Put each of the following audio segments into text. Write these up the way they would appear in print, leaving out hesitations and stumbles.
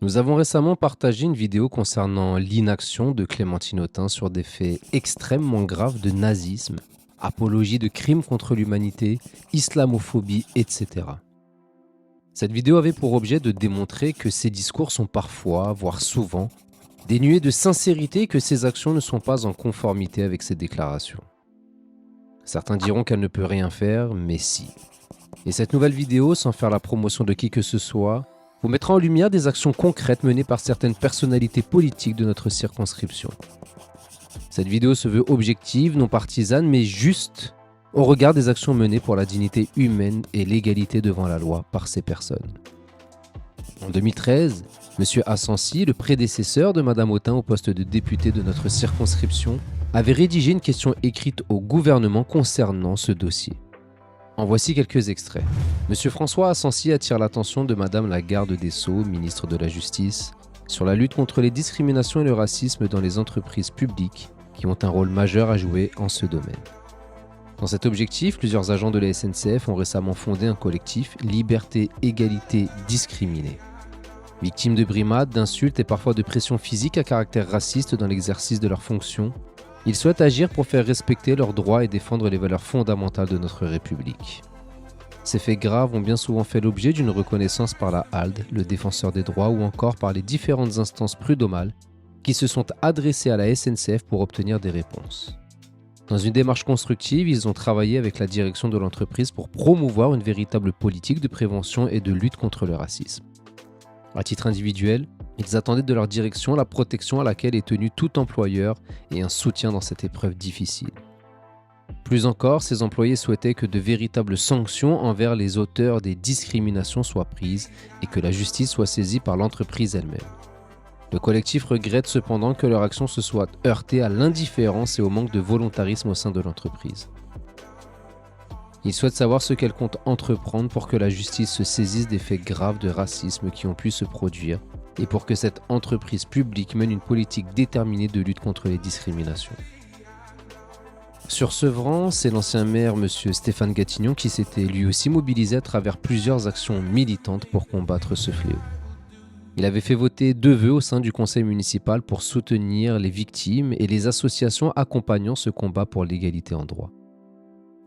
Nous avons récemment partagé une vidéo concernant l'inaction de Clémentine Autain sur des faits extrêmement graves de nazisme, apologie de crimes contre l'humanité, islamophobie, etc. Cette vidéo avait pour objet de démontrer que ces discours sont parfois, voire souvent, dénués de sincérité et que ces actions ne sont pas en conformité avec ces déclarations. Certains diront qu'elle ne peut rien faire, mais si. Et cette nouvelle vidéo, sans faire la promotion de qui que ce soit, vous mettra en lumière des actions concrètes menées par certaines personnalités politiques de notre circonscription. Cette vidéo se veut objective, non partisane, mais juste au regard des actions menées pour la dignité humaine et l'égalité devant la loi par ces personnes. En 2013, M. Assensi, le prédécesseur de Mme Autain au poste de député de notre circonscription, avait rédigé une question écrite au gouvernement concernant ce dossier. En voici quelques extraits. Monsieur François Assensi attire l'attention de Madame la garde des Sceaux, ministre de la Justice, sur la lutte contre les discriminations et le racisme dans les entreprises publiques qui ont un rôle majeur à jouer en ce domaine. Dans cet objectif, plusieurs agents de la SNCF ont récemment fondé un collectif Liberté, Égalité, Discriminée. Victimes de brimades, d'insultes et parfois de pressions physiques à caractère raciste dans l'exercice de leurs fonctions, ils souhaitent agir pour faire respecter leurs droits et défendre les valeurs fondamentales de notre République. Ces faits graves ont bien souvent fait l'objet d'une reconnaissance par la HALD, le défenseur des droits, ou encore par les différentes instances prud'homales qui se sont adressées à la SNCF pour obtenir des réponses. Dans une démarche constructive, ils ont travaillé avec la direction de l'entreprise pour promouvoir une véritable politique de prévention et de lutte contre le racisme. À titre individuel, ils attendaient de leur direction la protection à laquelle est tenu tout employeur et un soutien dans cette épreuve difficile. Plus encore, ces employés souhaitaient que de véritables sanctions envers les auteurs des discriminations soient prises et que la justice soit saisie par l'entreprise elle-même. Le collectif regrette cependant que leur action se soit heurtée à l'indifférence et au manque de volontarisme au sein de l'entreprise. Ils souhaitent savoir ce qu'elle compte entreprendre pour que la justice se saisisse des faits graves de racisme qui ont pu se produire et pour que cette entreprise publique mène une politique déterminée de lutte contre les discriminations. Sur Sevran, c'est l'ancien maire M. Stéphane Gatignon qui s'était lui aussi mobilisé à travers plusieurs actions militantes pour combattre ce fléau. Il avait fait voter 2 vœux au sein du conseil municipal pour soutenir les victimes et les associations accompagnant ce combat pour l'égalité en droit.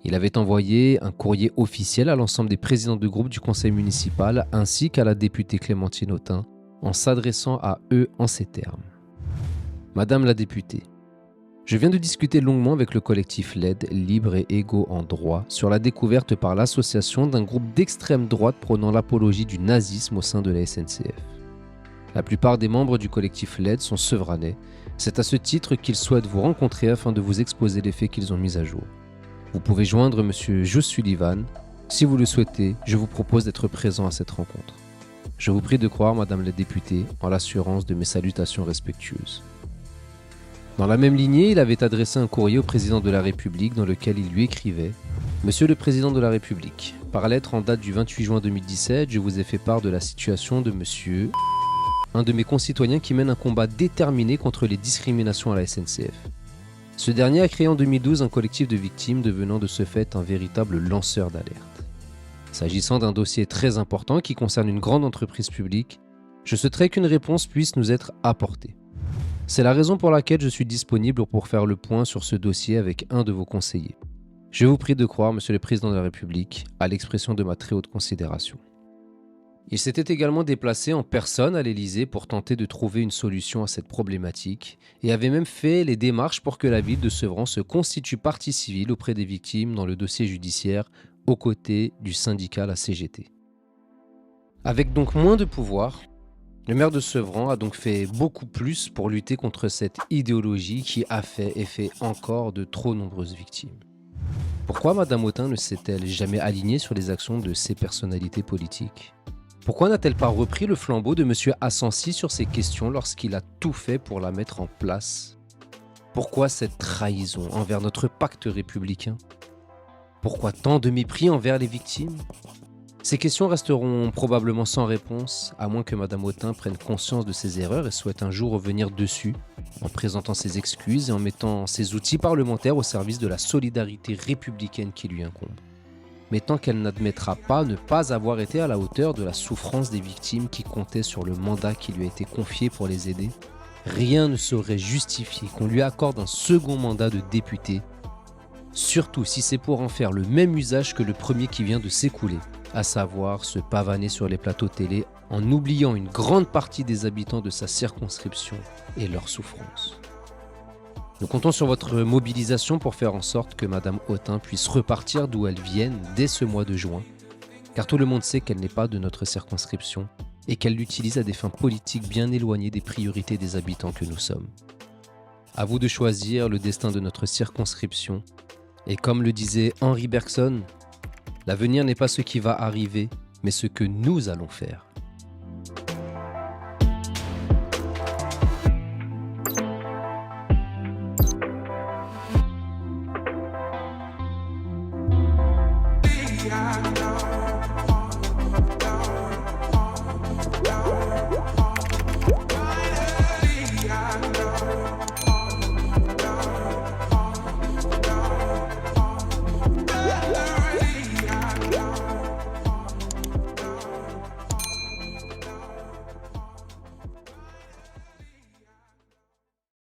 Il avait envoyé un courrier officiel à l'ensemble des présidents de groupe du conseil municipal ainsi qu'à la députée Clémentine Autain en s'adressant à eux en ces termes. Madame la députée, je viens de discuter longuement avec le collectif LED, Libre et Égaux en droit, sur la découverte par l'association d'un groupe d'extrême droite prônant l'apologie du nazisme au sein de la SNCF. La plupart des membres du collectif LED sont sevranais. C'est à ce titre qu'ils souhaitent vous rencontrer afin de vous exposer les faits qu'ils ont mis à jour. Vous pouvez joindre M. Joe Sullivan. Si vous le souhaitez, je vous propose d'être présent à cette rencontre. Je vous prie de croire, Madame la députée, en l'assurance de mes salutations respectueuses. Dans la même lignée, il avait adressé un courrier au président de la République dans lequel il lui écrivait « Monsieur le président de la République, par lettre en date du 28 juin 2017, je vous ai fait part de la situation de monsieur, un de mes concitoyens qui mène un combat déterminé contre les discriminations à la SNCF. Ce dernier a créé en 2012 un collectif de victimes devenant de ce fait un véritable lanceur d'alerte. S'agissant d'un dossier très important qui concerne une grande entreprise publique, je souhaiterais qu'une réponse puisse nous être apportée. C'est la raison pour laquelle je suis disponible pour faire le point sur ce dossier avec un de vos conseillers. Je vous prie de croire, Monsieur le Président de la République, à l'expression de ma très haute considération. » Il s'était également déplacé en personne à l'Élysée pour tenter de trouver une solution à cette problématique et avait même fait les démarches pour que la ville de Sevran se constitue partie civile auprès des victimes dans le dossier judiciaire aux côtés du syndicat la CGT. Avec donc moins de pouvoir, le maire de Sevran a donc fait beaucoup plus pour lutter contre cette idéologie qui a fait et fait encore de trop nombreuses victimes. Pourquoi Mme Autain ne s'est-elle jamais alignée sur les actions de ces personnalités politiques ? Pourquoi n'a-t-elle pas repris le flambeau de M. Assensi sur ces questions lorsqu'il a tout fait pour la mettre en place ? Pourquoi cette trahison envers notre pacte républicain ? Pourquoi tant de mépris envers les victimes ? Ces questions resteront probablement sans réponse, à moins que Mme Autain prenne conscience de ses erreurs et souhaite un jour revenir dessus, en présentant ses excuses et en mettant ses outils parlementaires au service de la solidarité républicaine qui lui incombe. mais tant qu'elle n'admettra pas ne pas avoir été à la hauteur de la souffrance des victimes qui comptaient sur le mandat qui lui a été confié pour les aider, rien ne saurait justifier qu'on lui accorde un second mandat de député, surtout si c'est pour en faire le même usage que le premier qui vient de s'écouler, à savoir se pavaner sur les plateaux télé en oubliant une grande partie des habitants de sa circonscription et leurs souffrances. Nous comptons sur votre mobilisation pour faire en sorte que Madame Autain puisse repartir d'où elle vient dès ce mois de juin, car tout le monde sait qu'elle n'est pas de notre circonscription et qu'elle l'utilise à des fins politiques bien éloignées des priorités des habitants que nous sommes. À vous de choisir le destin de notre circonscription, et comme le disait Henri Bergson, l'avenir n'est pas ce qui va arriver, mais ce que nous allons faire. Yeah.